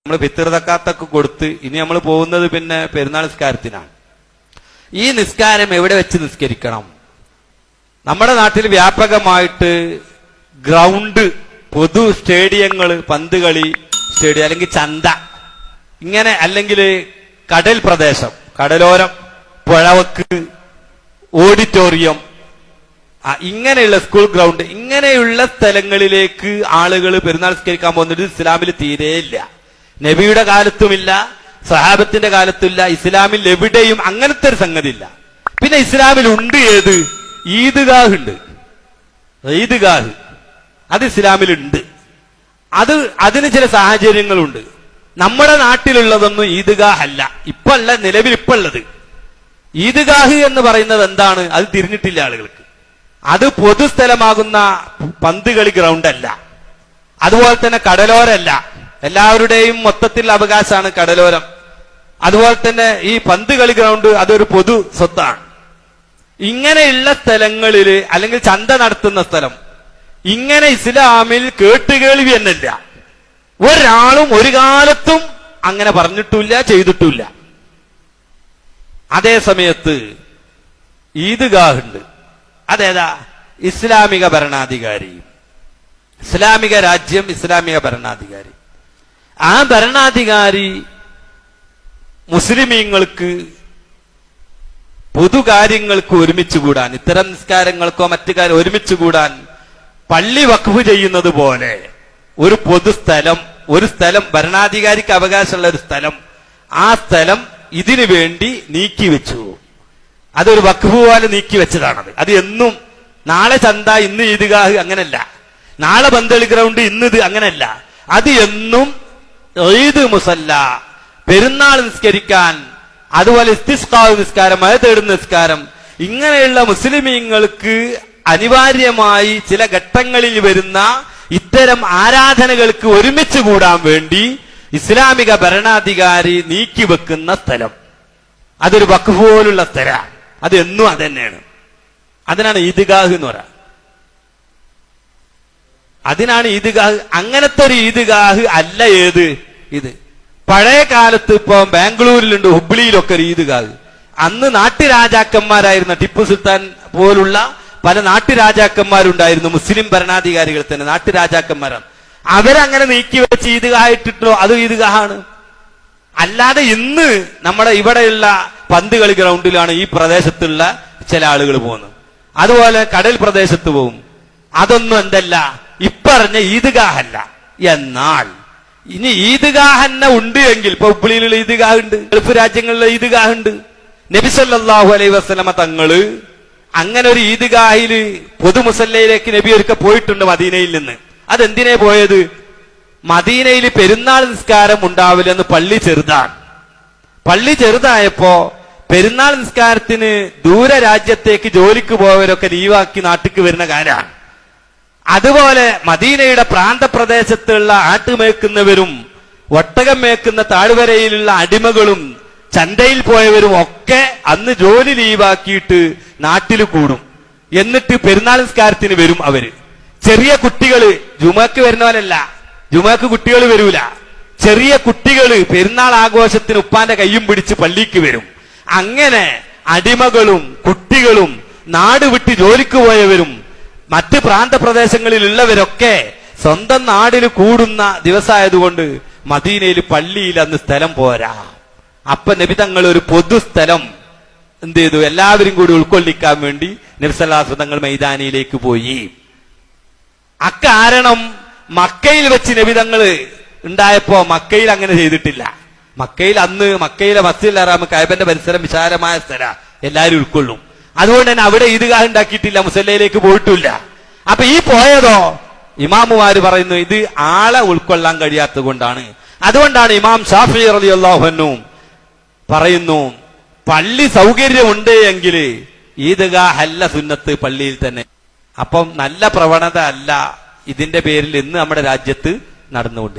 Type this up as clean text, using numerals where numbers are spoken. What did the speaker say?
നമ്മൾ ഫിത്ർ സക്കാത്തൊക്കെ കൊടുത്ത് ഇനി നമ്മൾ പോകുന്നത് പിന്നെ പെരുന്നാൾ നിസ്കാരത്തിനാണ്. ഈ നിസ്കാരം എവിടെ വെച്ച് നിസ്കരിക്കണം? നമ്മുടെ നാട്ടിൽ വ്യാപകമായിട്ട് ഗ്രൗണ്ട്, പൊതു സ്റ്റേഡിയങ്ങൾ, പന്ത് കളി സ്റ്റേഡിയം, അല്ലെങ്കിൽ ചന്ത, ഇങ്ങനെ, അല്ലെങ്കിൽ കടൽ പ്രദേശം, കടലോരം, പുഴവക്ക്, ഓഡിറ്റോറിയം, ഇങ്ങനെയുള്ള സ്കൂൾ ഗ്രൗണ്ട്, ഇങ്ങനെയുള്ള സ്ഥലങ്ങളിലേക്ക് ആളുകൾ പെരുന്നാൾ നിസ്കരിക്കാൻ പോകുന്നത് ഇസ്ലാമിൽ തീരെയില്ല. നബിയുടെ കാലത്തുമില്ല, സഹാബത്തിന്റെ കാലത്തുമില്ല, ഇസ്ലാമിൽ എവിടെയും അങ്ങനത്തെ ഒരു സംഗതി ഇല്ല. പിന്നെ ഇസ്ലാമിൽ ഉണ്ട് ഏത്? ഈദ്ഗാഹ് ഉണ്ട്. ഈദ്ഗാഹ് അത് ഇസ്ലാമിലുണ്ട്. അതിന് ചില സാഹചര്യങ്ങളുണ്ട്. നമ്മുടെ നാട്ടിലുള്ളതൊന്നും ഈദ്ഗാഹ് അല്ല. ഇപ്പല്ല, നിലവിൽ ഇപ്പുള്ളത് ഈദ്ഗാഹ് എന്ന് പറയുന്നത് എന്താണ്? അത് തിരിഞ്ഞിട്ടില്ല ആളുകൾക്ക്. അത് പൊതുസ്ഥലമാകുന്ന പന്ത് കളി ഗ്രൗണ്ട് അല്ല. അതുപോലെ തന്നെ കടലോരല്ല. എല്ലാവരുടെയും മൊത്തത്തിൽ അവകാശമാണ് കടലോരം. അതുപോലെ തന്നെ ഈ പന്ത് കളി ഗ്രൗണ്ട് അതൊരു പൊതു സ്വത്താണ്. ഇങ്ങനെയുള്ള സ്ഥലങ്ങളിൽ, അല്ലെങ്കിൽ ചന്ത നടത്തുന്ന സ്ഥലം, ഇങ്ങനെ ഇസ്ലാമിൽ കേട്ടുകേൾവി എന്നല്ല. ഒരാളും ഒരു കാലത്തും അങ്ങനെ പറഞ്ഞിട്ടില്ല, ചെയ്തിട്ടില്ല. അതേ സമയത്ത് ഈദ്ഗാഹ് ഉണ്ട്. അതേതാ? ഇസ്ലാമിക ഭരണാധികാരി, ഇസ്ലാമിക രാജ്യം, ഇസ്ലാമിക ഭരണാധികാരി. ആ ഭരണാധികാരി മുസ്ലിമീങ്ങൾക്ക് പൊതുകാര്യങ്ങൾക്ക് ഒരുമിച്ച് കൂടാൻ, ഇത്തരം നിസ്കാരങ്ങൾക്കോ മറ്റു കാര്യം ഒരുമിച്ച് കൂടാൻ പള്ളി വഖഫ് ചെയ്യുന്നത് പോലെ ഒരു പൊതുസ്ഥലം, ഒരു സ്ഥലം, ഭരണാധികാരിക്ക് അവകാശമുള്ള ഒരു സ്ഥലം, ആ സ്ഥലം ഇതിനു വേണ്ടി നീക്കിവെച്ചു. അതൊരു വഖഫ് പോലെ നീക്കി വെച്ചതാണത്. അത് എന്നും നാളെ ചന്ത, ഇന്ന് ഈദ്ഗാഹ്, അങ്ങനല്ല. നാളെ പന്തളി ഗ്രൗണ്ട്, ഇന്നിത്, അങ്ങനല്ല. അത് എന്നും ഈദ് മുസല്ല, പെരുന്നാൾ നിസ്കരിക്കാൻ, അതുപോലെ ഇസ്തിസ്ഖാ നിസ്കാരം, മഴ തേടുന്ന നിസ്കാരം, ഇങ്ങനെയുള്ള മുസ്ലിമീങ്ങൾക്ക് അനിവാര്യമായി ചില ഘട്ടങ്ങളിൽ വരുന്ന ഇത്തരം ആരാധനകൾക്ക് ഒരുമിച്ച് കൂടാൻ വേണ്ടി ഇസ്ലാമിക ഭരണാധികാരി നീക്കിവെക്കുന്ന സ്ഥലം, അതൊരു വഖഫ് പോലുള്ള സ്ഥലമാണ്. അത് എന്നും അത് തന്നെയാണ്. അതിനാണ് ഈദ്ഗാഹ് എന്ന് പറയാം. അതിനാണ് ഈദ്ഗാഹ്. അങ്ങനത്തെ ഒരു ഈദ്ഗാഹ് അല്ല ഏത് ഇത്. പഴയ കാലത്ത് ഇപ്പൊ ബാംഗ്ലൂരിലുണ്ട്, ഹുബ്ലിയിലൊക്കെ ഒരു ഈദ്ഗാഹ്. അന്ന് നാട്ടുരാജാക്കന്മാരായിരുന്ന ടിപ്പു സുൽത്താൻ പോലുള്ള പല നാട്ടുരാജാക്കന്മാരുണ്ടായിരുന്നു. മുസ്ലിം ഭരണാധികാരികൾ തന്നെ നാട്ടുരാജാക്കന്മാരാണ്. അവരങ്ങനെ നീക്കി വെച്ച് ഈദ്ഗാഹ് ഇട്ടിട്ടോ, അത് ഈദ്ഗാഹാണ്. അല്ലാതെ ഇന്ന് നമ്മുടെ ഇവിടെയുള്ള പന്ത് കളി ഗ്രൗണ്ടിലാണ് ഈ പ്രദേശത്തുള്ള ചില ആളുകൾ പോകുന്നത്. അതുപോലെ കടൽ പ്രദേശത്ത് പോകും. അതൊന്നും എന്തല്ല, ഇപ്പറഞ്ഞ ഈദ്ഗാഹ് അല്ല. എന്നാൽ ഇനി ഈദ്ഗാഹ് തന്നെ ഉണ്ട് എങ്കിൽ, ഇപ്പൊ ഹുബ്ലിയിലുള്ള ഈദ്ഗാഹ് ഉണ്ട്, ഗൾഫ് രാജ്യങ്ങളിലെ ഈദ്ഗാഹ് ഉണ്ട്. നബി സല്ലല്ലാഹു അലൈഹി വസല്ലമ തങ്ങള് അങ്ങനെ ഒരു ഈദ്ഗാഹില് പൊതുമുസല്ലയിലേക്ക് നബി ഒരിക്കൽ പോയിട്ടുണ്ട് മദീനയിൽ നിന്ന്. അതെന്തിനെ പോയത്? മദീനയിൽ പെരുന്നാൾ നിസ്കാരം ഉണ്ടാവില്ലെന്ന് പള്ളി ചെറുതാണ്. പള്ളി ചെറുതായപ്പോ പെരുന്നാൾ നിസ്കാരത്തിന് ദൂര രാജ്യത്തേക്ക് ജോലിക്ക് പോയവരൊക്കെ ലീവാക്കി നാട്ടിക്ക് വരുന്ന കാലാണ്. അതുപോലെ മദീനയുടെ പ്രാന്തപ്രദേശത്തുള്ള ആട്ടുമേക്കുന്നവരും ഒട്ടകം മേക്കുന്ന താഴ്വരയിലുള്ള അടിമകളും ചന്തയിൽ പോയവരും ഒക്കെ അന്ന് ജോലി ലീവാക്കിയിട്ട് നാട്ടിൽ കൂടും. എന്നിട്ട് പെരുന്നാൾ നിസ്കാരത്തിന് വരും. അവര് ചെറിയ കുട്ടികള്, ജുമക്ക് വരുന്നവരല്ല, ജുമക്ക് കുട്ടികൾ വരൂല. ചെറിയ കുട്ടികള് പെരുന്നാൾ ആഘോഷത്തിന് ഉപ്പാന്റെ കയ്യും പിടിച്ച് പള്ളിക്ക് വരും. അങ്ങനെ അടിമകളും കുട്ടികളും നാട് വിട്ട് ജോലിക്ക് പോയവരും മറ്റ് പ്രാന്തപ്രദേശങ്ങളിലുള്ളവരൊക്കെ സ്വന്തം നാടിൽ കൂടുന്ന ദിവസമായതുകൊണ്ട് മദീനയിൽ പള്ളിയിൽ അന്ന് സ്ഥലം പോരാ. അപ്പൊ നബി തങ്ങൾ ഒരു പൊതുസ്ഥലം എന്ത് ചെയ്തു? എല്ലാവരും കൂടി ഉൾക്കൊള്ളിക്കാൻ വേണ്ടി നബി സല്ലല്ലാഹു അലൈഹി വസല്ലം തങ്ങൾ മൈതാനിയിലേക്ക് പോയി. അക്കാരണം മക്കയിൽ വെച്ച് നബി തങ്ങള് ഉണ്ടായപ്പോ മക്കയിൽ അങ്ങനെ ചെയ്തിട്ടില്ല. മക്കയിൽ അന്ന് മക്കയിലെ മസ്ജിദുൽ ഹറാം, കഅബന്റെ പരിസരം വിശാലമായ സ്ഥലം, എല്ലാവരും ഉൾക്കൊള്ളും. അതുകൊണ്ട് തന്നെ അവിടെ ഈദ്ഗാഹ് ഉണ്ടാക്കിയിട്ടില്ല, മുസല്ലയിലേക്ക് പോയിട്ടില്ല. അപ്പൊ ഈ പോയതോ ഇമാമുമാര് പറയുന്നു ഇത് ആളെ ഉൾക്കൊള്ളാൻ കഴിയാത്തത് കൊണ്ടാണ്. അതുകൊണ്ടാണ് ഇമാം ഷാഫിഈ റളിയല്ലാഹു അൻഹു പറയുന്നു, പള്ളി സൗകര്യമുണ്ട് എങ്കിൽ ഈദ്ഗാഹ് അല്ല സുന്നത്ത്, പള്ളിയിൽ തന്നെ. അപ്പം നല്ല പ്രവണത അല്ല ഇതിന്റെ പേരിൽ ഇന്ന് നമ്മുടെ രാജ്യത്ത് നടന്നുകൊണ്ടിരിക്കുന്നത്.